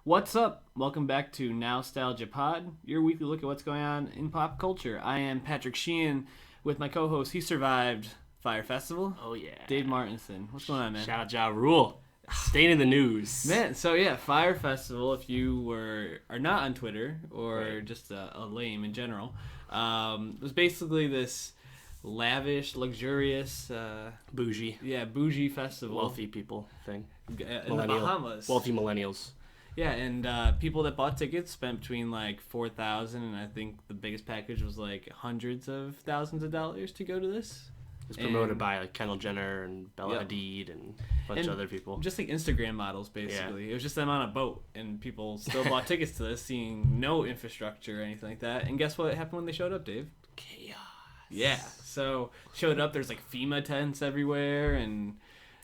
What's up? Welcome back to Nowstalgia Pod, your weekly look at what's going on in pop culture. I am Patrick Sheehan with my co-host. He survived Fire Festival. Oh, yeah. Dave Martinson. What's going on, man? Shout out Ja Rule. Staying in the news. Man, so yeah, Fire Festival, if you are not on Twitter or just a lame in general, was basically this lavish, luxurious... bougie. Yeah, bougie festival. Wealthy people thing. In the Bahamas. Wealthy millennials. Yeah, and people that bought tickets spent between like $4,000 and I think the biggest package was like hundreds of thousands of dollars to go to this. It was promoted by like Kendall Jenner and Bella Hadid and a bunch of other people. Just like Instagram models, basically. Yeah. It was just them on a boat, and people still bought tickets to this, seeing no infrastructure or anything like that. And guess what happened when they showed up, Dave? Chaos. Yeah, so showed up, there's like FEMA tents everywhere, and...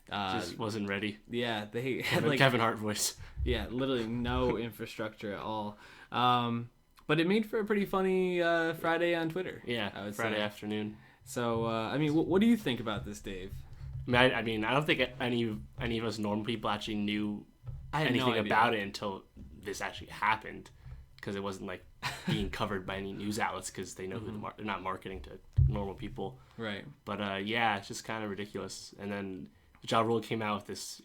just wasn't ready. Yeah, they had Kevin Hart voice. Yeah, literally no infrastructure at all. But it made for a pretty funny Friday on Twitter. Yeah, I would Friday say. afternoon. So, what do you think about this, Dave? I mean, I don't think any of us normal people actually knew anything about it until this actually happened, because it wasn't like being covered by any news outlets, because they know who they're not marketing to normal people. Right. But yeah, it's just kind of ridiculous. And then Ja Rule came out with this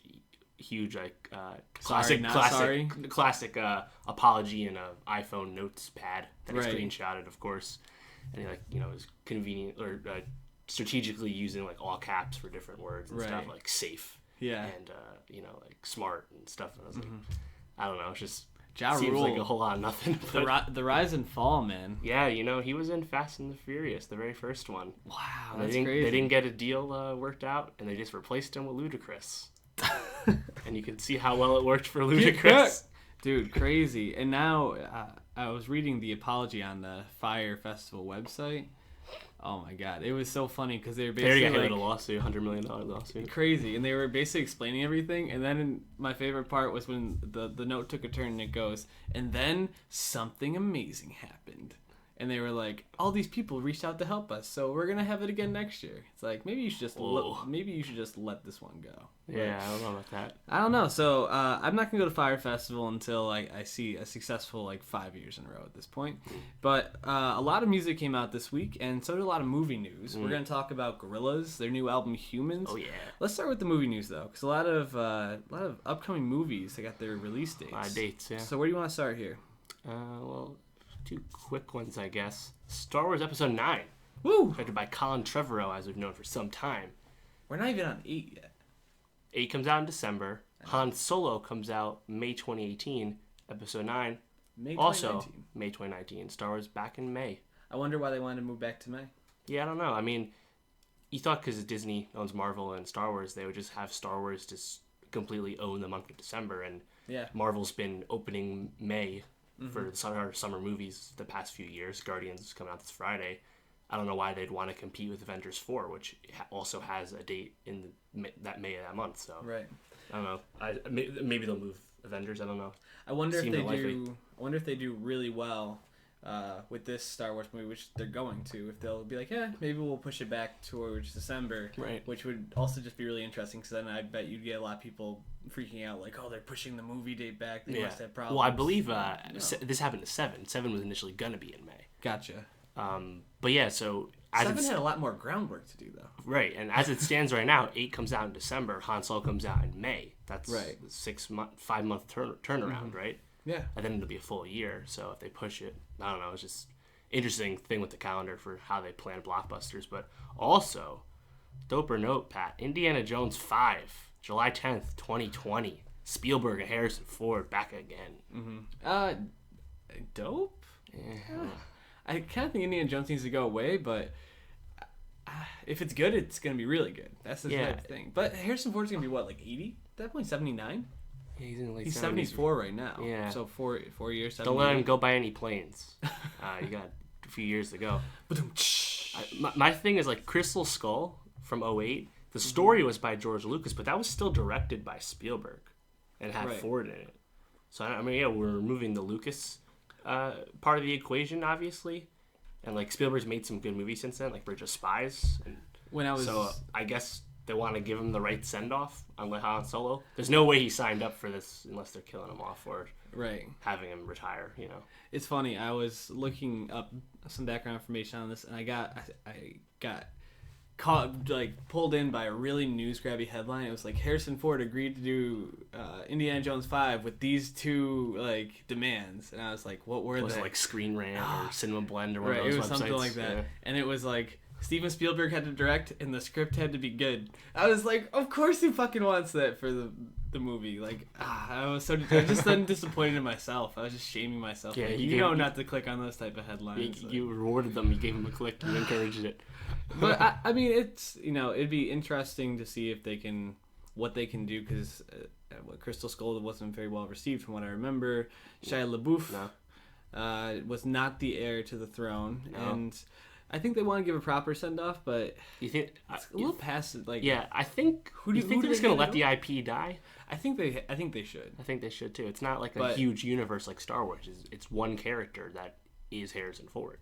huge classic apology in a iPhone notes pad that he screenshotted, of course, and he is convenient or strategically using like all caps for different words and stuff, like safe, and like smart and stuff. And I was like, I don't know, it's just seems Rule, like a whole lot of nothing. The rise and fall, man. Yeah, he was in Fast and the Furious, the very first one. Wow, that's crazy. They didn't get a deal worked out, and they just replaced him with Ludacris. And you can see how well it worked for Ludacris. Dude, crazy. And now I was reading the apology on the Fire Festival website. Oh my god, it was so funny because they were basically got hit with a lawsuit, $100 million lawsuit. Crazy, and they were basically explaining everything. And then my favorite part was when the note took a turn and it goes, and then something amazing happened. And they were like, all these people reached out to help us, so we're gonna have it again next year. It's like, maybe you should just let this one go. Yeah, I don't know about that. I don't know. So I'm not gonna go to Fire Festival until I see a successful 5 years in a row at this point. But a lot of music came out this week, and so did a lot of movie news. We're gonna talk about Gorillaz, their new album Humanz. Oh yeah. Let's start with the movie news though, because a lot of upcoming movies, they got their release dates. Dates, yeah. So where do you want to start here? Well, two quick ones, I guess. Star Wars Episode 9. Woo! Directed by Colin Trevorrow, as we've known for some time. We're not even on 8 yet. 8 comes out in December. Han Solo comes out May 2018. Episode 9. May 2019. Also May 2019. Star Wars back in May. I wonder why they wanted to move back to May. Yeah, I don't know. I mean, you thought because Disney owns Marvel and Star Wars, they would just have Star Wars just completely own the month of December. And Marvel's been opening May for summer movies the past few years. Guardians is coming out this Friday. I don't know why they'd want to compete with Avengers 4, which also has a date in that May of that month. So I don't know. Maybe they'll move Avengers. I don't know. I wonder if they do really well with this Star Wars movie, which they're going to. If they'll be like, maybe we'll push it back towards December, which would also just be really interesting. Because then I bet you'd get a lot of people freaking out, like, oh, they're pushing the movie date back. They must have problems. Well, I believe this happened to 7. 7 was initially gonna be in May. Gotcha. But yeah, so 7 had a lot more groundwork to do, though. Right, and as it stands right now, 8 comes out in December. Han Solo comes out in May. That's a 5-month turnaround, right? Yeah. And then it'll be a full year. So if they push it, I don't know. It's just interesting thing with the calendar for how they plan blockbusters. But also, doper note, Pat, Indiana Jones 5, July 10th, 2020. Spielberg and Harrison Ford back again. Dope? Yeah. I kind of think Indiana Jones needs to go away, but if it's good, it's going to be really good. That's the type of thing. But Harrison Ford's going to be, what, like 80 at that point? 79? Yeah, he's in the late 70s. He's 74 right now. Yeah. So 4 years, 78. Don't let him go by any planes. You got a few years to go. My thing is, like, Crystal Skull from 2008, the story was by George Lucas, but that was still directed by Spielberg and had Ford in it. So, I mean, we're removing the Lucas part of the equation, obviously. And, like, Spielberg's made some good movies since then, like Bridge of Spies. And when I was... So, I guess they want to give him the right send-off on Han Solo. There's no way he signed up for this unless they're killing him off or having him retire, you know. It's funny. I was looking up some background information on this, and I got caught, like, pulled in by a really news-grabby headline. It was like, Harrison Ford agreed to do Indiana Jones 5 with these two, like, demands. And I was like, what were they? Was it like Screen Rant or Cinema Blend or one of those websites? It was something like that. Yeah. And it was like, Steven Spielberg had to direct, and the script had to be good. I was like, of course he fucking wants that for the movie. Like, I was just then disappointed in myself. I was just shaming myself. Yeah, like, not to click on those type of headlines. You rewarded them. You gave them a click. You encouraged it. But I mean, it's, you know, it'd be interesting to see if they can, what they can do, because Crystal Skull wasn't very well received from what I remember. Shia LaBeouf was not the heir to the throne, and I think they want to give a proper send off, but you think it's a little past it. Like, yeah, I think. You think they're just gonna let the IP die? I think they should. I think they should too. It's not like a huge universe like Star Wars. It's one character that is Harrison Ford.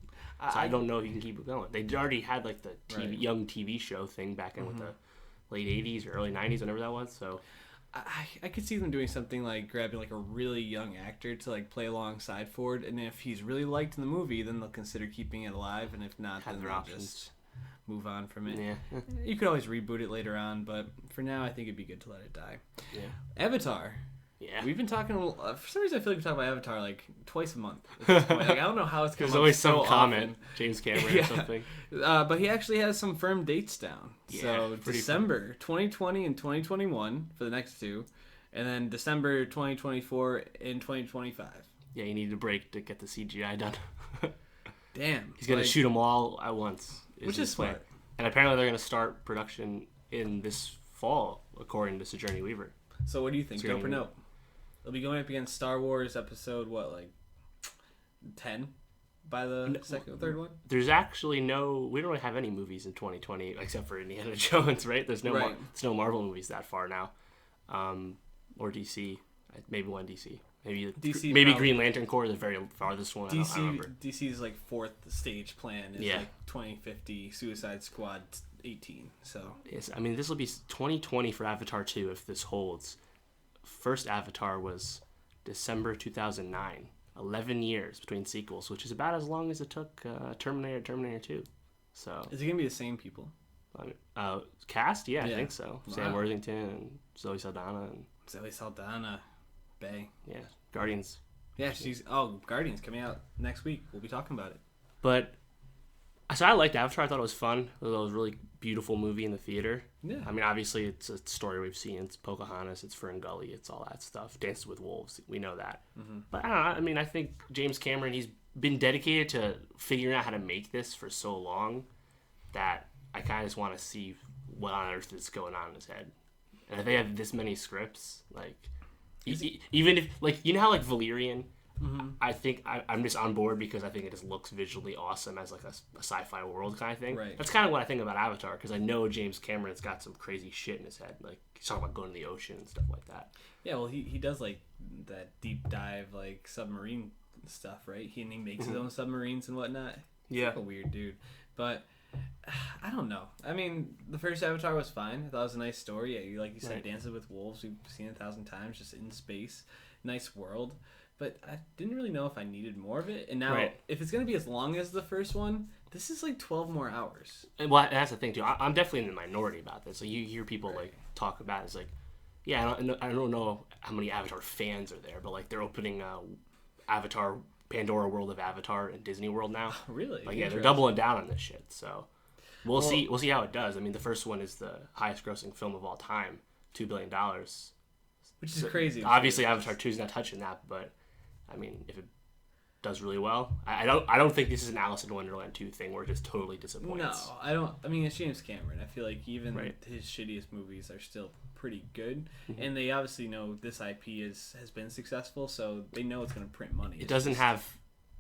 So I don't know if you can keep it going. They already had like the young TV show thing back in with the late 80s or early 90s, whenever that was. So I could see them doing something like grabbing like a really young actor to like play alongside Ford, and if he's really liked in the movie, then they'll consider keeping it alive, and if not, then they'll just move on from it. Yeah. You could always reboot it later on, but for now, I think it'd be good to let it die. Yeah. Avatar. Yeah. We've been talking, for some reason I feel like we talk about Avatar like twice a month at this point. Like, I don't know how it's going to There's always some comment, James Cameron or something. But he actually has some firm dates down. Yeah, so December 2020 and 2021 for the next two, and then December 2024 and 2025. Yeah, you need a break to get the CGI done. Damn. He's going to shoot them all at once. Which is smart. And apparently they're going to start production in this fall, according to Sigourney Weaver. So what do you think? Dope or no? They'll be going up against Star Wars episode, 10 by the second or third one? There's actually we don't really have any movies in 2020 except for Indiana Jones, right? There's no no Marvel movies that far now. Or DC. Maybe one DC. Maybe Green Lantern Corps, the very farthest one. I don't remember. DC's like fourth stage plan is like 2050 Suicide Squad 18. So yes, I mean this will be 2020 for Avatar 2 if this holds. First Avatar was December 2009. 11 years between sequels, which is about as long as it took Terminator 2. So is it gonna be the same people? Cast? Yeah, I think so. Wow. Sam Worthington and Zoe Saldana. Bay. Yeah, Guardians. Yeah, Guardians coming out next week. We'll be talking about it. But so I liked Avatar. I thought it was fun. It was a really beautiful movie in the theater. Yeah. I mean, obviously, it's a story we've seen. It's Pocahontas. It's Fern Gully. It's all that stuff. Dances with Wolves. We know that. Mm-hmm. But I don't know. I mean, I think James Cameron, he's been dedicated to figuring out how to make this for so long that I kind of just want to see what on earth is going on in his head. And if they have this many scripts, like, even if, like, you know how, like, Valerian... Mm-hmm. I think I'm just on board because I think it just looks visually awesome as like a sci-fi world kind of thing. Right. That's kind of what I think about Avatar because I know James Cameron's got some crazy shit in his head. Like he's talking about going to the ocean and stuff like that. Yeah, well, he does like that deep dive like submarine stuff, right? He makes his own submarines and whatnot. He's like a weird dude, but I don't know. I mean, the first Avatar was fine. I thought it was a nice story. Yeah, like you said, Dances with Wolves. We've seen it 1,000 times, just in space. Nice world. But I didn't really know if I needed more of it. And now, if it's going to be as long as the first one, this is like 12 more hours. Well, that's the thing, too. I'm definitely in the minority about this. So you hear people like talk about it. It's like, yeah, I don't know how many Avatar fans are there, but like they're opening Avatar, Pandora World of Avatar in Disney World now. Really? Like, yeah, they're doubling down on this shit. So we'll see. We'll see how it does. I mean, the first one is the highest grossing film of all time, $2 billion. Which is crazy. Obviously, Avatar 2 is not touching that, but... I mean, if it does really well, I don't think this is an Alice in Wonderland 2 thing where it just totally disappoints. No, I don't. I mean, it's James Cameron. I feel like even his shittiest movies are still pretty good, and they obviously know this IP has been successful, so they know it's going to print money. It doesn't have.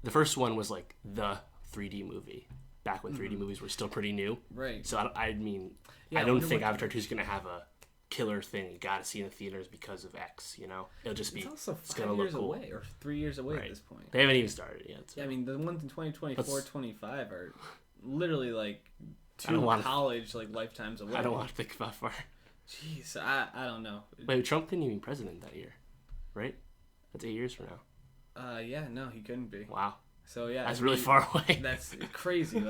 The first one was like the 3D movie back when 3D movies were still pretty new. Right. So I mean, I don't think Avatar 2 is going to have a killer thing you got to see in the theaters because of X, you know? It'll just be... It's also 5 years away, or 3 years away at this point. They haven't even started yet. So. Yeah, I mean, the ones in 2024, 25 are literally like college lifetimes away. I don't want to think about far. Jeez, I don't know. Wait, Trump couldn't even be president that year, right? That's 8 years from now. Yeah, no, he couldn't be. Wow. So yeah, that's really far away. That's crazy.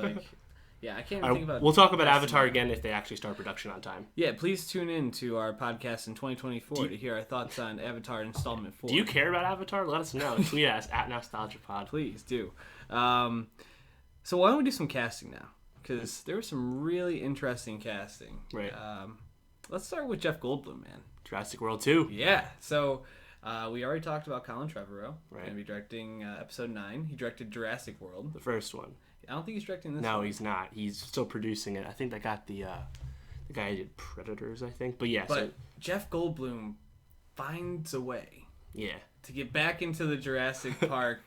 Yeah, I can't even think about. We'll talk about Avatar again if they actually start production on time. Yeah, please tune in to our podcast in 2024 to hear our thoughts on Avatar Installment 4. Do you care about Avatar? Let us know. Tweet us at NowstalgiaPod. Please do. So why don't we do some casting now? Because there was some really interesting casting. Right. Let's start with Jeff Goldblum, man. Jurassic World 2. Yeah. So we already talked about Colin Trevorrow. Right. Going to be directing episode 9. He directed Jurassic World. The first one. I don't think he's directing this one. No, one. He's not. He's still producing it. I think they got the guy who did Predators, I think. But yeah. But Jeff Goldblum finds a way. Yeah. To get back into the Jurassic Park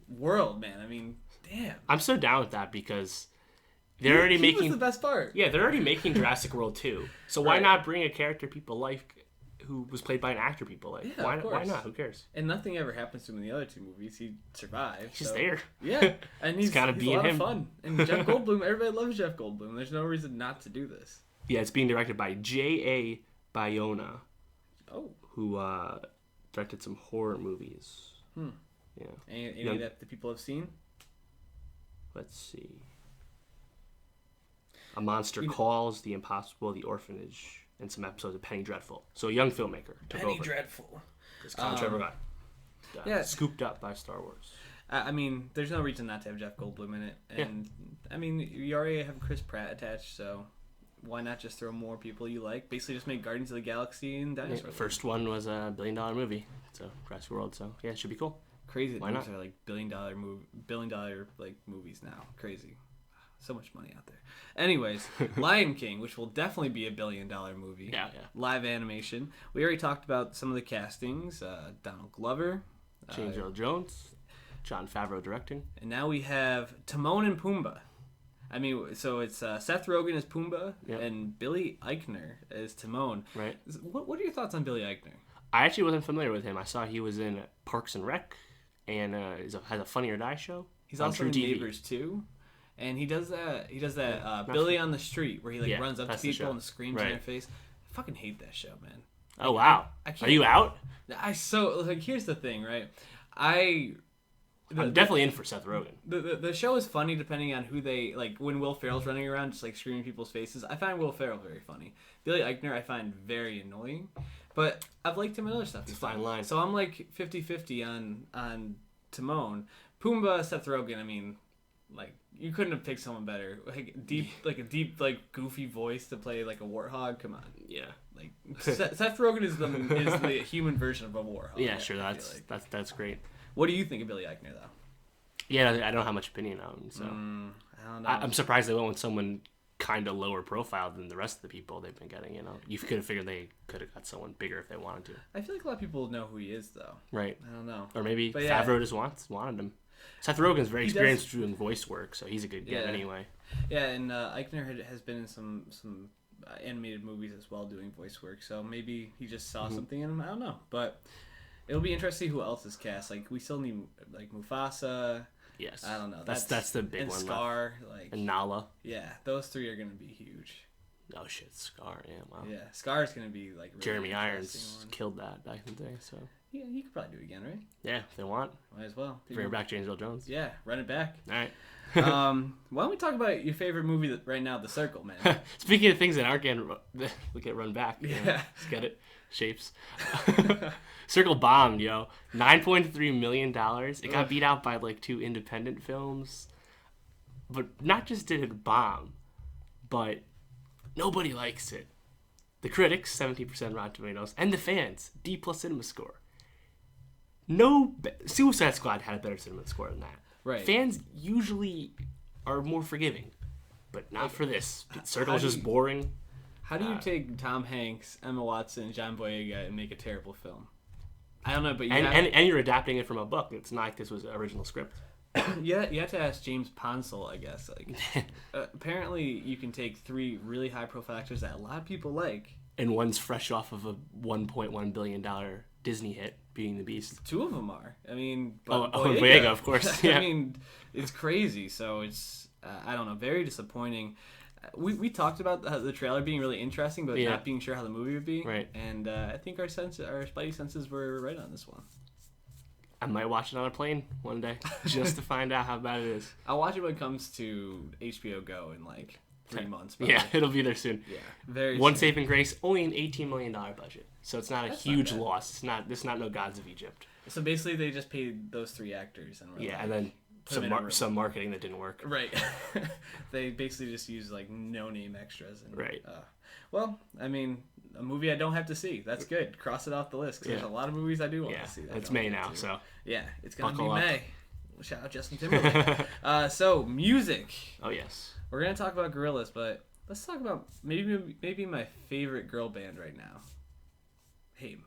world, man. I mean, damn. I'm so down with that because they're already making... He was the best part. Yeah, they're already making Jurassic World 2. So why not bring a character people like who was played by an actor people like? Yeah, why not? Who cares? And nothing ever happens to him in the other 2 movies. He survived. He's just there. Yeah, and he's kind of being a lot him. Of fun. And Jeff Goldblum, everybody loves Jeff Goldblum. There's no reason not to do this. Yeah, it's being directed by J.A. Bayona. Oh. Who directed some horror movies. Yeah. Any that the people have seen? Let's see. A Monster Calls, The Impossible, The Orphanage, and some episodes of Penny Dreadful. So a young filmmaker took over. Penny Dreadful. Because Colin Trevor got scooped up by Star Wars. I mean, there's no reason not to have Jeff Goldblum in it. And, I mean, you already have Chris Pratt attached, so why not just throw more people you like? Basically just make Guardians of the Galaxy and Dinosaur. The first one was a $1 billion movie. So Jurassic World, so yeah, it should be cool. Crazy that Why not? Are $1 billion movies now. Crazy. So much money out there. Anyways, Lion King, which will definitely be a $1 billion movie. Yeah. Live animation. We already talked about some of the castings. Donald Glover. James Earl Jones. Jon Favreau directing. And now we have Timon and Pumbaa. I mean, so it's Seth Rogen as Pumbaa and Billy Eichner as Timon. Right. What are your thoughts on Billy Eichner? I actually wasn't familiar with him. I saw he was in Parks and Rec and has a Funny or Die show. He's also in Neighbors too. And he does that Billy on the Street where he runs up to people and screams in their face. I fucking hate that show, man. Oh wow. Are you out? Here's the thing, right? I'm definitely in for Seth Rogen. The show is funny depending on who they when Will Ferrell's running around just screaming in people's faces. I find Will Ferrell very funny. Billy Eichner I find very annoying. But I've liked him in other stuff. It's a fine line. So I'm 50-50 on Timon. Pumbaa, Seth Rogen, I mean, you couldn't have picked someone better. A deep, goofy voice to play a warthog. Come on. Yeah. Seth Rogen is the human version of a warthog. Yeah, sure. That's great. What do you think of Billy Eichner, though? Yeah, I don't have much opinion on him, so I don't know. I'm surprised they went with someone kind of lower profile than the rest of the people they've been getting. You could have figured they could have got someone bigger if they wanted to. I feel like a lot of people know who he is, though. Right. I don't know. Or maybe Favreau just wanted him. Seth Rogen's very experienced doing voice work, so he's a good get anyway. Yeah, and Eichner has been in some animated movies as well doing voice work, so maybe he just saw something in him. I don't know, but it'll be interesting to see who else is cast. We still need Mufasa. Yes. I don't know. That's the big and one. Scar, and Nala. Yeah, those 3 are gonna be huge. Oh shit, Scar! Yeah, wow. Yeah, Scar's gonna be really Jeremy Irons killed that back in the day, so. Yeah, he could probably do it again, right? Yeah, if they want. Might as well. Bring back James Earl Jones. Yeah, run it back. All right. Why don't we talk about your favorite movie right now, The Circle, man? Speaking of things that aren't getting run back. Yeah. Let's get it. Shapes. Circle bombed, yo. $9.3 million. It got beat out by 2 independent films. But not just did it bomb, but nobody likes it. The critics, 70% Rotten Tomatoes, and the fans, D+ cinema score. Suicide Squad had a better cinema score than that. Right. Fans usually are more forgiving, but not for this. Circle's just boring. How do you take Tom Hanks, Emma Watson, and John Boyega and make a terrible film? I don't know, but and you're adapting it from a book. It's not like this was an original script. Yeah, you have to ask James Ponsel, I guess. Apparently, you can take 3 really high-profile actors that a lot of people like, and one's fresh off of a $1.1 billion Disney hit, Beauty and the Beast. 2 of them are. I mean, Boyega, of course. Yeah. I mean, it's crazy. So it's I don't know, very disappointing. We talked about the trailer being really interesting, but not being sure how the movie would be. Right. And I think our spidey senses were right on this one. I might watch it on a plane one day just to find out how bad it is. I'll watch it when it comes to HBO Go in like 3 months. Probably. Yeah, it'll be there soon. Yeah, very One soon. saving grace, only an $18 million budget, so it's not a huge loss. It's not no Gods of Egypt. So basically, they just paid those 3 actors and and then some marketing that didn't work. Right. They basically just used like no-name extras. And, right. Well, I mean, a movie I don't have to see. That's good. Cross it off the list. Because there's a lot of movies I do want to see. It's May now, so. Yeah, it's going to be May. Shout out Justin Timberlake. So, music. Oh, yes. We're going to talk about Gorillaz, but let's talk about maybe my favorite girl band right now. HAIM.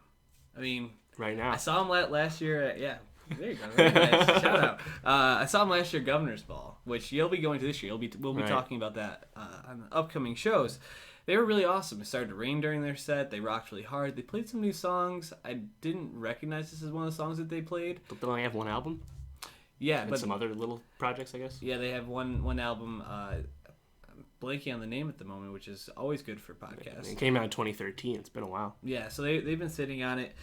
I mean... Right now. I saw him last year at... There you go. Very nice. Shout out. I saw him last year at Governor's Ball, which you'll be going to this year. We'll be talking about that on the upcoming shows. They were really awesome. It started to rain during their set. They rocked really hard. They played some new songs. I didn't recognize this as one of the songs that they played. Don't they only have one album? Yeah, and but some other little projects, I guess. Yeah, they have one album. I'm blanking on the name at the moment, which is always good for podcasts. It came out in 2013. It's been a while. Yeah, so they've been sitting on it.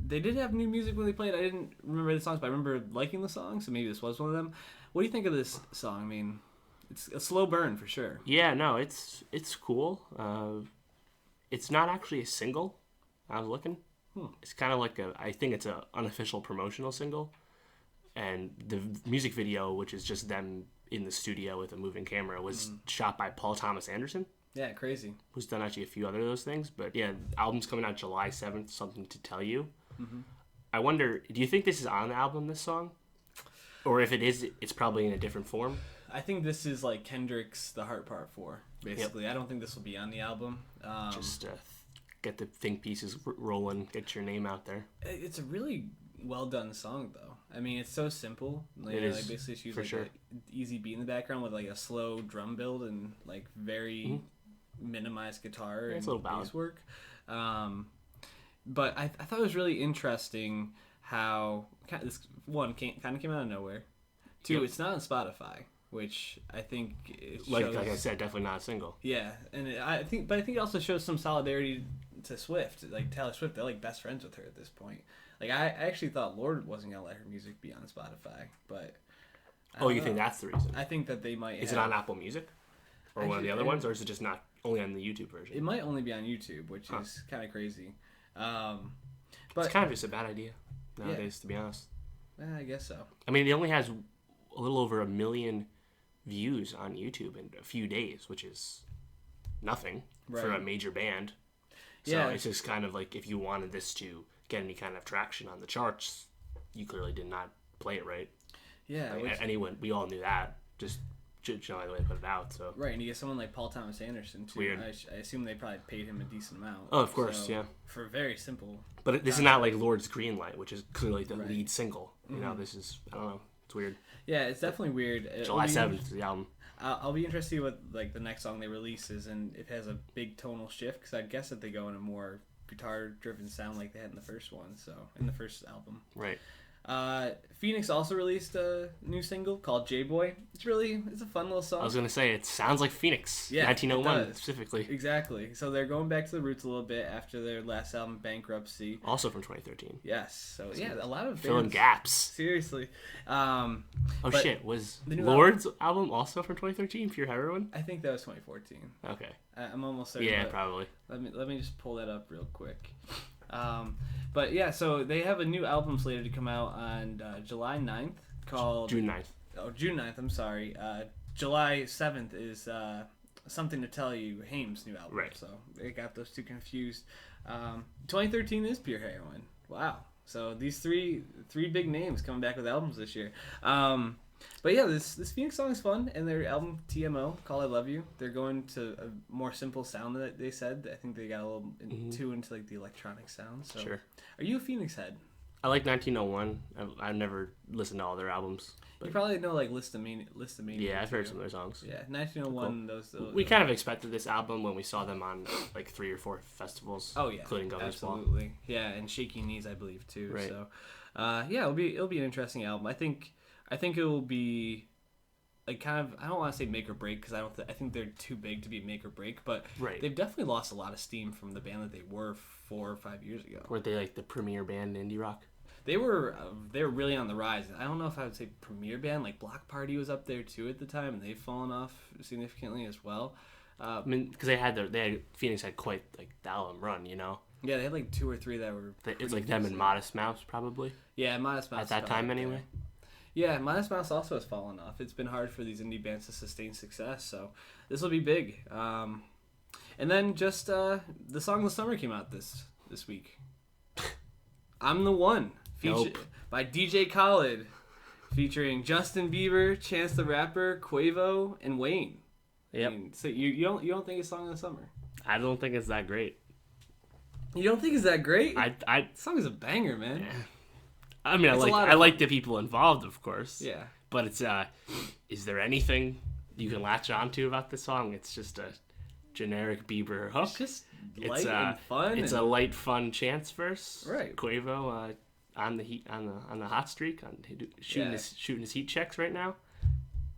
They did have new music when they played. I didn't remember the songs, but I remember liking the song, so maybe this was one of them. What do you think of this song? I mean, it's a slow burn for sure. Yeah, no, it's cool. It's not actually a single. I was looking. It's kind of like I think it's an unofficial promotional single. And the music video, which is just them in the studio with a moving camera, was shot by Paul Thomas Anderson. Yeah, crazy. Who's done actually a few other of those things. But yeah, the album's coming out July 7th, Something to Tell You. Mm-hmm. I wonder, do you think this is on the album, this song? Or if it is, it's probably in a different form? I think this is like Kendrick's The Heart Part 4, basically. Yep. I don't think this will be on the album. Just get the think pieces rolling, get your name out there. It's a really well done song, though. I mean, it's so simple. Like, it is, like basically just use for like sure. an easy beat in the background with like a slow drum build and like very minimized guitar and bass work. But I thought it was really interesting how this one kind of came out of nowhere. Two, it's not on Spotify, which I think it shows, like I said, definitely not a single. Yeah, and I think it also shows some solidarity to Swift. Like Taylor Swift, they're like best friends with her at this point. Like I actually thought Lorde wasn't gonna let her music be on Spotify, but you think that's the reason? I think that they might. Is it on Apple Music or one of the other ones, or is it just not only on the YouTube version? It might only be on YouTube, which is kind of crazy. But it's kind of just a bad idea nowadays, to be honest. I guess so. I mean, it only has a little over 1 million views on YouTube in a few days, which is nothing for a major band. So it's just kind of like if you wanted this to get any kind of traction on the charts, you clearly did not play it right. Yeah. Anyone, we all knew that. Just the way they put it out. So right, and you get someone like Paul Thomas Anderson too. Weird. I assume they probably paid him a decent amount. Oh, of course, yeah. For very simple. But this is not like Lorde's Green Light, which is clearly the lead single. You know, this is, I don't know, it's weird. Yeah, it's definitely weird. July 7th is the album. I'll be interested to see what like the next song they release is, and if it has a big tonal shift, because I guess that they go in a more guitar-driven sound like they had in the first one, so in the first album. Right. Phoenix also released a new single called J-Boy. It's a fun little song. I was going to say, it sounds like Phoenix. Yeah, 1901 specifically. Exactly. So they're going back to the roots a little bit after their last album, Bankruptcy. Also from 2013. Yes. So yeah, a lot of filling gaps. Seriously. Shit. Was Lorde's album also from 2013, Pure Heroin? I think that was 2014. Okay. I'm almost certain. Yeah, probably. Let me just pull that up real quick. But yeah, so they have a new album slated to come out on July 9th called... June 9th. Oh, June 9th, I'm sorry. July 7th is Something to Tell You, HAIM's new album. Right. So they got those two confused. 2013 is Pure Heroin. Wow. So these three big names coming back with albums this year. But yeah, this Phoenix song is fun, and their album TMO, Call I Love You, they're going to a more simple sound that they said. I think they got a little too into like the electronic sound. So. Sure. Are you a Phoenix head? I like 1901. I've never listened to all their albums. But you probably know like Listomania. Yeah, I've heard some of their songs. Yeah, 1901. Cool. Those we kind of expected this album when we saw them on like 3 or 4 festivals. Oh yeah, including Governor's Ball. Absolutely. Yeah, and Shaky Knees, I believe too. Right. So, yeah, it'll be an interesting album. I think it will be like kind of, I don't want to say make or break because I think they're too big to be make or break, but they've definitely lost a lot of steam from the band that they were 4 or 5 years ago. Were they like the premier band in indie rock? They were really on the rise. I don't know if I would say premier band. Like Block Party was up there too at the time, and they've fallen off significantly as well. I mean, because Phoenix had quite like the album run, you know. Yeah, they had like 2 or 3 that were. It's like them and Modest Mouse probably. Yeah, Modest Mouse at that time anyway. Yeah, Modest Mouse also has fallen off. It's been hard for these indie bands to sustain success, so this will be big. And then just the song of the summer came out this week. I'm the One. By DJ Khaled, featuring Justin Bieber, Chance the Rapper, Quavo, and Wayne. Yep. I mean, so you don't think it's Song of the Summer? I don't think it's that great. You don't think it's that great? The song is a banger, man. Yeah. I mean, I like the people involved, of course. Yeah. But it's is there anything you can latch onto about this song? It's just a generic Bieber hook. It's just light and fun. It's a light, fun Chance verse. Right. Quavo on the hot streak, shooting his heat checks right now.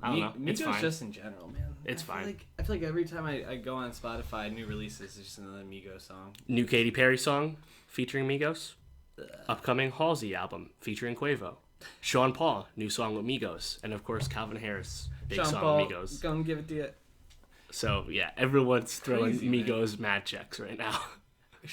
I don't know. It's fine. Just in general, man. It's fine. I feel like every time I go on Spotify, new releases, there's just another Migos song. New Katy Perry song featuring Migos. Upcoming Halsey album featuring Quavo. Sean Paul, new song with Migos. And of course, Calvin Harris, big Sean song Paul, with Migos. Gonna give it to you. So, yeah, everyone's throwing Migos mad checks right now.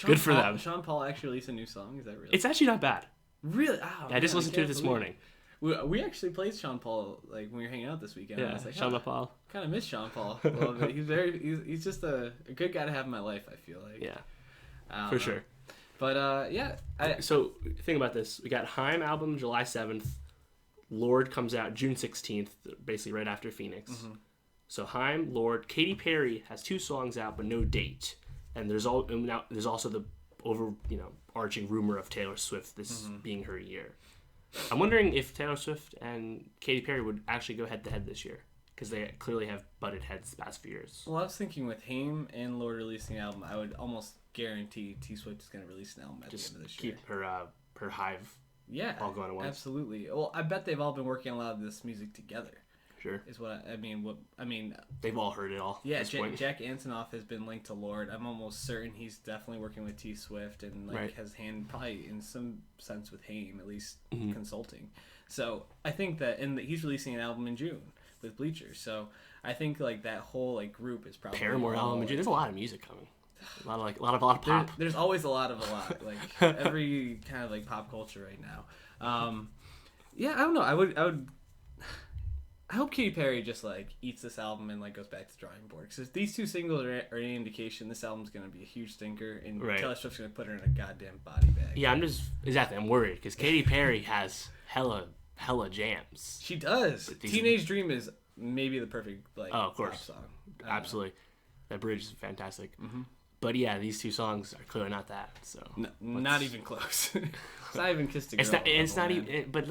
Good for them. Sean Paul actually released a new song? Is that real? It's actually not bad. Really? I just listened to it this morning. We actually played Sean Paul like when we were hanging out this weekend. Yeah, I was like, Sean Paul. Kind of miss Sean Paul a little bit. He's just a good guy to have in my life, I feel like. Yeah, for sure. But yeah. So think about this. We got HAIM album July 7th. Lord comes out June 16th, basically right after Phoenix. Mm-hmm. So HAIM, Lord, Katy Perry has 2 songs out but no date. And there's also the arching rumor of Taylor Swift being her year. I'm wondering if Taylor Swift and Katy Perry would actually go head to head this year, because they clearly have butted heads the past few years. Well, I was thinking with HAIM and Lord releasing an album, I would almost guarantee T Swift is going to release an album at the end of this year. Keep her hive. Yeah, all going at once. Absolutely. Well, I bet they've all been working on a lot of this music together. Sure. Is what I mean. They've all heard it all. Yeah, Jack Antonoff has been linked to Lord. I'm almost certain he's definitely working with T Swift and has hand probably in some sense with HAIM, at least consulting. So I think that he's releasing an album in June with Bleachers. So I think that whole group is probably Paramore album in June. There's a lot of music coming. A lot of pop. There's always a lot. Every kind of pop culture right now. Yeah, I don't know. I hope Katy Perry just eats this album and goes back to the drawing board, because if these 2 singles are any indication, this album's gonna be a huge stinker, and Taylor Swift's gonna put her in a goddamn body bag. Yeah, I'm worried because Katy Perry has hella jams. She does. Teenage Dream is maybe the perfect of course. pop song. Absolutely, that bridge is fantastic. Mm-hmm. But yeah, these 2 songs are clearly not that. So not even close. It's not even Kiss the Girl. It's not even. But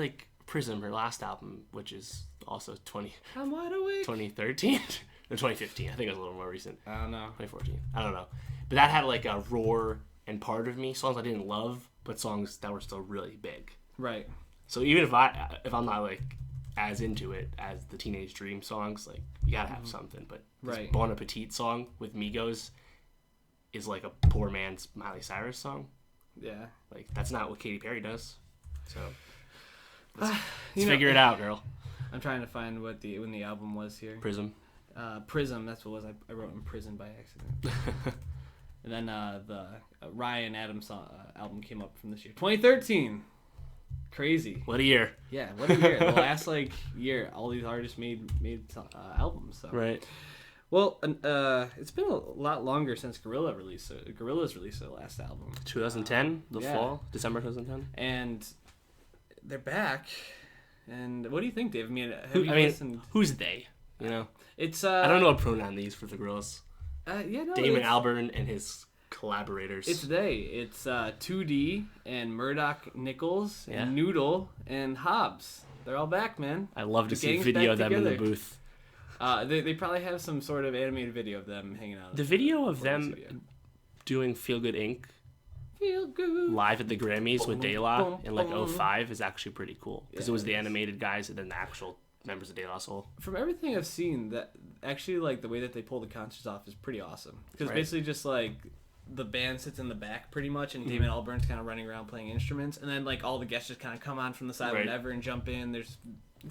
Prism, her last album, which is also 2013 or 2015. I think it was a little more recent. I don't know. 2014. I don't know. But that had a Roar and Part of Me, songs I didn't love, but songs that were still really big. Right. So even if I'm not as into it as the Teenage Dream songs, you gotta have something. But this Bon Appetit song with Migos is a poor man's Miley Cyrus song. Yeah. That's not what Katy Perry does. So let's figure it out, girl. I'm trying to find when the album was here. Prism. Prism, that's what it was. I wrote in prison by accident. And then the Ryan Adams album came up from this year. 2013. Crazy. What a year. Yeah, what a year. The last year, all these artists made albums. So. Right. Well, it's been a lot longer since Gorillaz released their last album. 2010, fall, December 2010. And they're back. And what do you think, Dave? Have you listened? Who's they? You know, it's. I don't know a pronoun they use for the Gorillaz. Damon Albarn and his collaborators. It's they. It's 2D and Murdoch Nichols and Noodle and Hobbs. They're all back, man. I love to see video of them in the booth. They probably have some sort of animated video of them hanging out. The video of them doing Feel Good Inc. Feel Good live at the Grammys with De La in 2005 is actually pretty cool, because it was the animated guys and then the actual members of De La Soul. From everything I've seen, that actually like the way that they pull the concerts off is pretty awesome. Because basically just like the band sits in the back pretty much, and Damon Albarn's kind of running around playing instruments, and then like all the guests just kind of come on from the side whenever and jump in. There's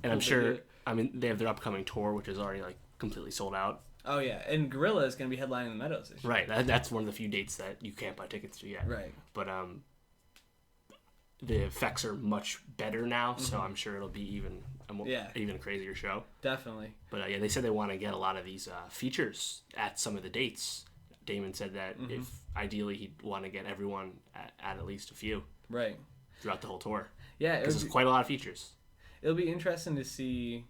and I'm sure. I mean, they have their upcoming tour, which is already like completely sold out. Oh yeah, and Gorillaz is going to be headlining the Meadows this year. Right, that's one of the few dates that you can't buy tickets to yet. Right, but the effects are much better now, so I'm sure it'll be even a crazier show. Definitely. But they said they want to get a lot of these features at some of the dates. Damon said that if ideally he'd want to get everyone at least a few. Right. Throughout the whole tour. Yeah, because there's quite a lot of features. It'll be interesting to see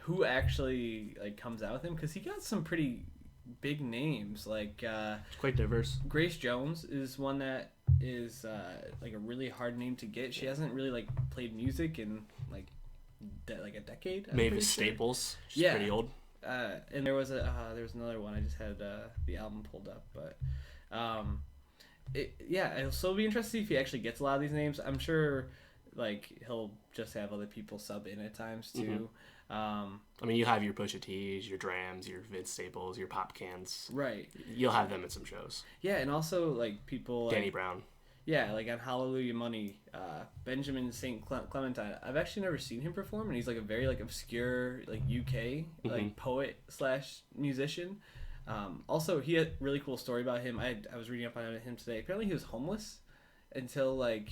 who actually like comes out with him, because he got some pretty big names. Like it's quite diverse. Grace Jones is one that is like a really hard name to get. She hasn't really like played music in like a decade. Mavis Staples. She's pretty old. And there was another one. I just had the album pulled up, but it'll still be interesting if he actually gets a lot of these names. I'm sure like he'll just have other people sub in at times too. I mean, you have your Pusha T's, your Drams, your Vince Staples, your Pop Cans. Right. You'll have them at some shows. Yeah, and also like people Danny Brown. Yeah, like on Hallelujah Money, Benjamin St. Clementine. I've actually never seen him perform, and he's like a very like obscure like UK like poet / musician. Also, he had a really cool story about him. I was reading up on him today. Apparently, he was homeless until like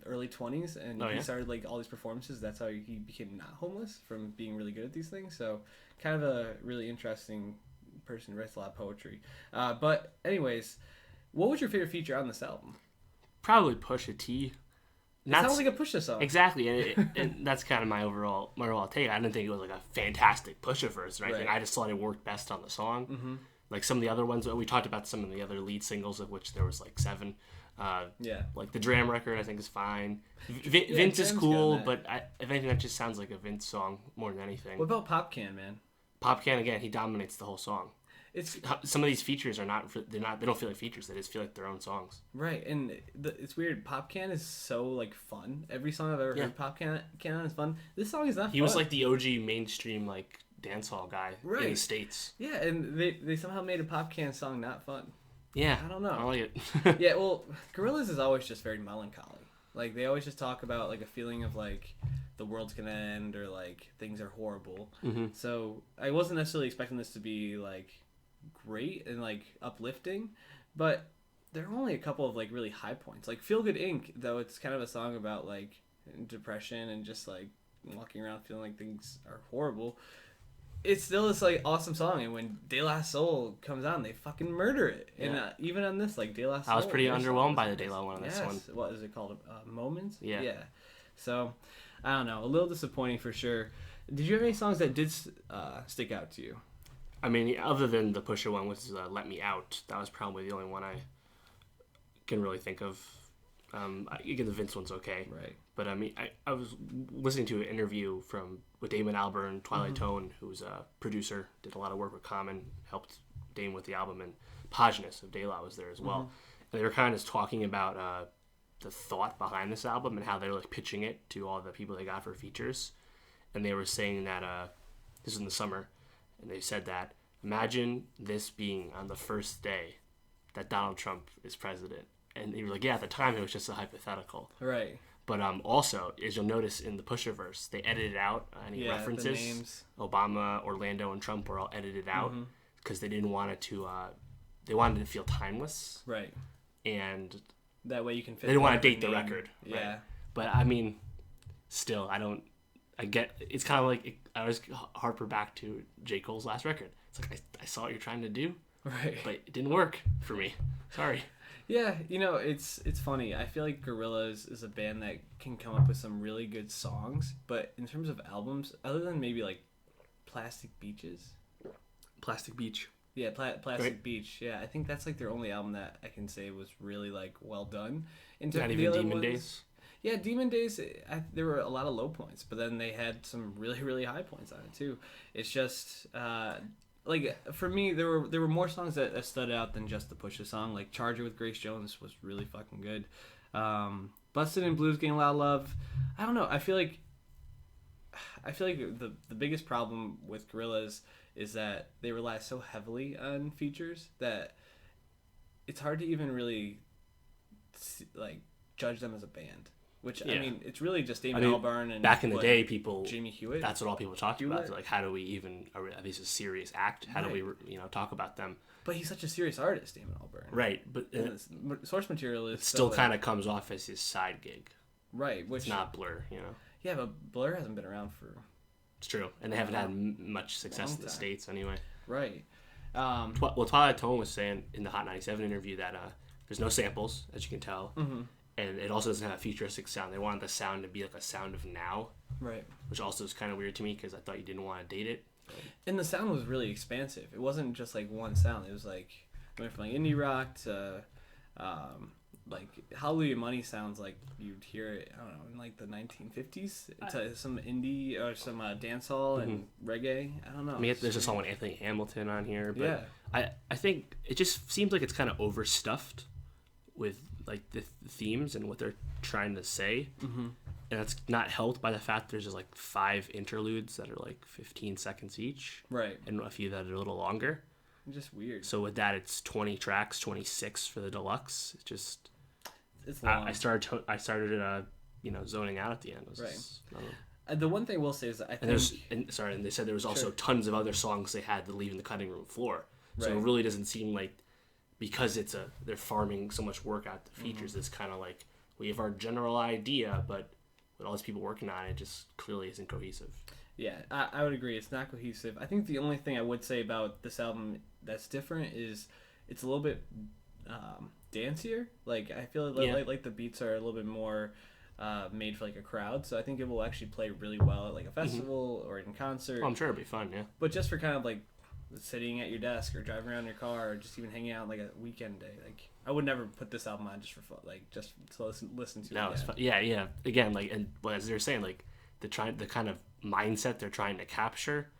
early 20s, and he started like all these performances. That's how he became not homeless from being really good at these things. So, kind of a really interesting person. Writes a lot of poetry. But anyways, what was your favorite feature on this album? Probably Pusha T. It sounds like a Pusha song. Exactly, and that's kind of my overall take. I didn't think it was like a fantastic Pusha verse or anything. I just thought it worked best on the song. Like some of the other ones, we talked about some of the other lead singles, of which there was like 7. Like the Dram record, I think is fine. Vince is cool, but if anything, that just sounds like a Vince song more than anything. What about Pop Can, man? Pop Can, again, he dominates the whole song. Some of these features they don't feel like features. They just feel like their own songs. Right, and it's weird. Pop Can is so like fun. Every song I've ever heard Pop Can on is fun. This song is not fun. He was like the OG mainstream like dancehall guy in the States. Yeah, and they somehow made a Pop Can song not fun. Yeah, I don't know. I like it. Yeah, well, Gorillaz is always just very melancholy. Like they always just talk about like a feeling of like the world's gonna end or like things are horrible. So I wasn't necessarily expecting this to be like great and like uplifting, but there are only a couple of like really high points. Like Feel Good Inc., though it's kind of a song about like depression and just like walking around feeling like things are horrible, it's still this like awesome song. And when De La Soul comes on, they fucking murder it. And even on this, like De La Soul, I was pretty underwhelmed by the De La one on this one. What is it called? Moments? Yeah. So I don't know, a little disappointing for sure. Did you have any songs that did stick out to you? I mean, other than the Pusha one, which is Let Me Out, that was probably the only one I can really think of. Again, the Vince one's okay. Right. But I mean, I was listening to an interview with Damon Albarn, Twilight Tone, who's a producer, did a lot of work with Common, helped Damon with the album, and Paginus of De La was there as well. And they were kind of just talking about the thought behind this album and how they were like pitching it to all the people they got for features. And they were saying that this was in the summer. And they said that, imagine this being on the first day that Donald Trump is president. And they were like, yeah, at the time it was just a hypothetical. Right. But also, as you'll notice in the Pusha verse, they edited out any references. The names. Obama, Orlando, and Trump were all edited out because they didn't want it to, they wanted it to feel timeless. Right. And that way you can fit. They didn't want to date the record. Yeah. Right? But I mean, still, I get, it's kind of like, I always harper back to J. Cole's last record. It's like, I saw what you're trying to do, but it didn't work for me. Sorry. Yeah, it's funny. I feel like Gorillaz is a band that can come up with some really good songs, but in terms of albums, other than maybe like Plastic Beach. Yeah, Plastic Beach. Yeah, I think that's like their only album that I can say was really like well done. Not even Demon Days? Yeah, Demon Days, there were a lot of low points, but then they had some really, really high points on it too. It's just, like, for me, there were more songs that stood out than just the Pusha song. Like, Charger with Grace Jones was really fucking good. Busted in Blues getting a lot of love. I don't know, I feel like I feel like the biggest problem with Gorillaz is that they rely so heavily on features that it's hard to even really like judge them as a band. Which I mean, it's really just Damon Albarn and back in the day, people Jamie Hewitt. That's what all people talked about. Like, how do we even? Are these a serious act? How do we talk about them? But he's such a serious artist, Damon Albarn. Right, but source material is still kind of comes off as his side gig. Right, which it's not Blur, Yeah, but Blur hasn't been around for. It's true, and they haven't had much success in the States anyway. Right. Twilight Tone was saying in the Hot 97 interview that there's no samples, as you can tell. Mm-hmm. And it also doesn't have a futuristic sound. They wanted the sound to be like a sound of now. Right. Which also is kind of weird to me because I thought you didn't want to date it. And the sound was really expansive. It wasn't just like one sound. It was like, went from like indie rock to like Hallelujah Money sounds like you'd hear it, I don't know, in like the 1950s. It's some indie or some dancehall and reggae. I don't know. I mean, there's a song with Anthony Hamilton on here. But I think it just seems like it's kind of overstuffed with like the themes and what they're trying to say, and that's not helped by the fact there's just like 5 interludes that are like 15 seconds each, right, and a few that are a little longer. Just weird. So with that, it's 20 tracks, 26 for the deluxe. It's long. I started zoning out at the end. The one thing I will say is that and they said there was also tons of other songs they had to leave in the cutting room floor. So it really doesn't seem like, because they're farming so much work out the features, it's kind of like we have our general idea, but with all these people working on it, just clearly isn't cohesive. Yeah, I would agree. It's not cohesive. I think the only thing I would say about this album that's different is it's a little bit dancier. Like, I feel like the beats are a little bit more made for like a crowd, so I think it will actually play really well at like a festival or in concert. I'm sure it'll be fun, yeah. But just for kind of like sitting at your desk or driving around your car or just even hanging out like a weekend day, like I would never put this album on just for fun, like just to listen to. No, it's fun. Yeah. Again, like, and as they're saying, like the kind of mindset they're trying to capture,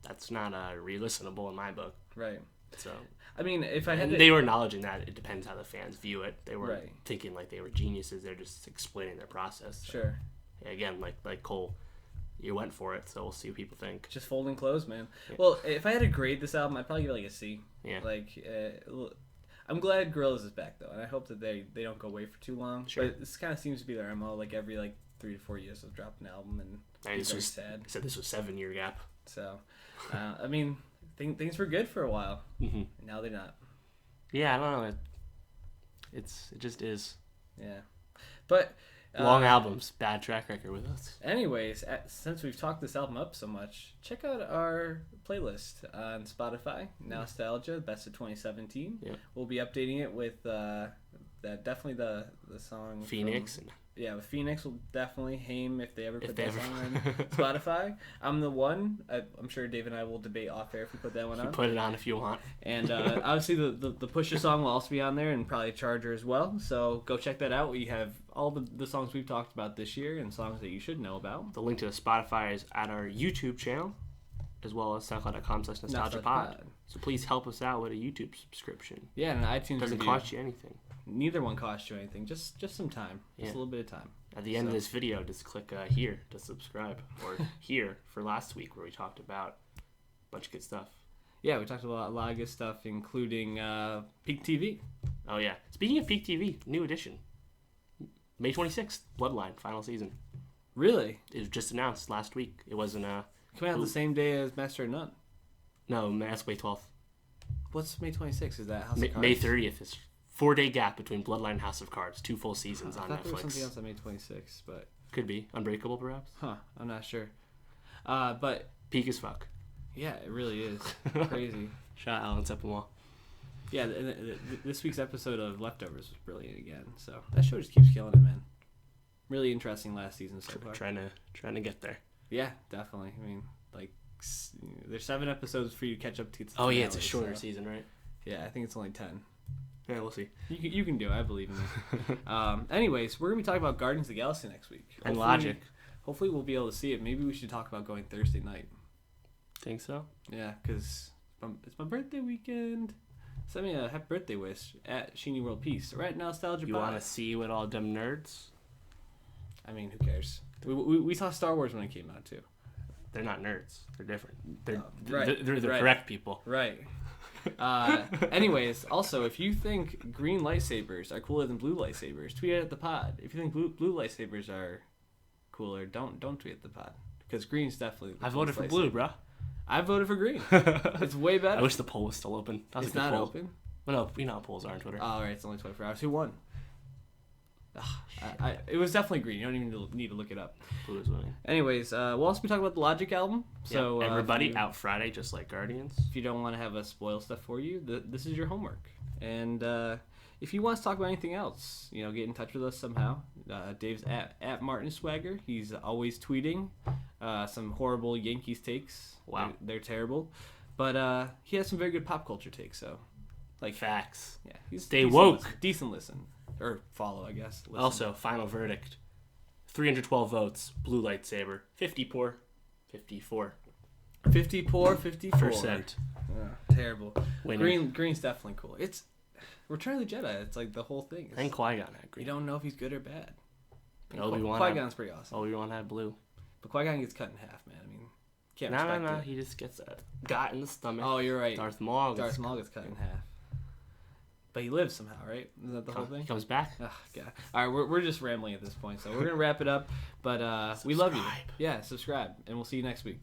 that's not re-listenable in my book. Right. So I mean, if I had they were acknowledging that it depends how the fans view it. They were right. thinking like they were geniuses. They're just explaining their process. So, sure. Yeah, again, like Cole, you went for it, so we'll see what people think. Just folding clothes, man. Yeah. Well, if I had to grade this album, I'd probably give it like a C. Yeah. Like, I'm glad Gorillaz is back though, and I hope that they don't go away for too long. Sure. But this kind of seems to be their MO. Like every 3 to 4 years, they'll drop an album, and it's very sad. I said this was 7-year gap. So, I mean, things were good for a while. Mm-hmm. And now they're not. Yeah, I don't know. It just is. Yeah, but. Long albums, bad track record with us. Anyways, since we've talked this album up so much, check out our playlist on Spotify, Nowstalgia, Best of 2017. Yep. We'll be updating it with definitely the song Phoenix. With Phoenix, will definitely HAIM if they ever put that song on Spotify. I'm the one. I'm sure Dave and I will debate off air if we put that one on. Put it on if you want. And obviously the Pusha song will also be on there, and probably Charger as well. So go check that out. We have all the songs we've talked about this year and songs that you should know about. The link to the Spotify is at our YouTube channel, as well as soundcloud.com/nostalgiapod. So please help us out with a YouTube subscription. Yeah, and an iTunes doesn't review. Cost you anything. Neither one costs you anything. Just some time. Just a little bit of time. At the end of this video, just click here to subscribe, or here for last week where we talked about a bunch of good stuff. Yeah, we talked about a lot of good stuff, including Peak TV. Oh yeah. Speaking of Peak TV, new edition. May 26th, Bloodline, final season. Really? It was just announced last week. It wasn't coming out the same day as Master of None. No, that's May 12th. What's May 26th? Is that House of Cards? May 30th is 4-day gap between Bloodline and House of Cards. 2 full seasons on Netflix. I thought there was something else on May 26th, but could be Unbreakable, perhaps. Huh? I'm not sure. But peak as fuck. Yeah, it really is crazy. Shout out Alan Sepinwall. Yeah, this week's episode of Leftovers was brilliant again. So that show just keeps killing it, man. Really interesting last season so far. Trying to get there. Yeah, definitely. I mean, there's 7 episodes for you to catch up to. Oh yeah, it's a shorter season, right? Yeah, I think it's only 10. Yeah, we'll see. You can do it. I believe in you. Anyways, we're gonna be talking about Guardians of the Galaxy next week. And Logic. Hopefully, we'll be able to see it. Maybe we should talk about going Thursday night. Think so? Yeah, because it's my birthday weekend. Send me a happy birthday wish at Sheeny World Peace. Right now, Nostalgia. You want to see what all them nerds? I mean, who cares? We saw Star Wars when it came out too. They're not nerds. They're different. They're right. correct people. Right. Anyways, also, if you think green lightsabers are cooler than blue lightsabers, tweet it at the pod. If you think blue lightsabers are cooler, don't tweet at the pod, because green's definitely. I voted for blue, bro. I voted for green. It's way better. I wish the poll was still open. It's not open. Well, no, you know how polls are on Twitter. Oh, right, it's only 24 hours. Who won? It was definitely green. You don't even need to look it up. Blue is winning. Anyways, we'll also be talking about the Logic album. So everybody out Friday, just like Guardians. If you don't want to have us spoil stuff for you, this is your homework. And if you want to talk about anything else, get in touch with us somehow. Dave's at Martin Swagger. He's always tweeting some horrible Yankees takes. Wow, they're terrible. But he has some very good pop culture takes. So, like facts. Yeah, he's stay woke. Decent listen. Or follow, I guess. Listen. Also, final verdict. 312 votes. Blue lightsaber. 54. 54. 54%. Terrible. Winner. Green's definitely cool. It's Return of the Jedi. It's like the whole thing. And Qui-Gon had green. You don't know if he's good or bad. Qui-Gon's pretty awesome. Obi-Wan had blue. But Qui-Gon gets cut in half, man. I mean, can't respect it. He just gets got in the stomach. Oh, you're right. Darth Maul gets cut in half. But he lives somehow, right? Isn't that the whole thing? He comes back. Oh, God. All right, we're just rambling at this point, so we're going to wrap it up. But we love you. Yeah, subscribe, and we'll see you next week.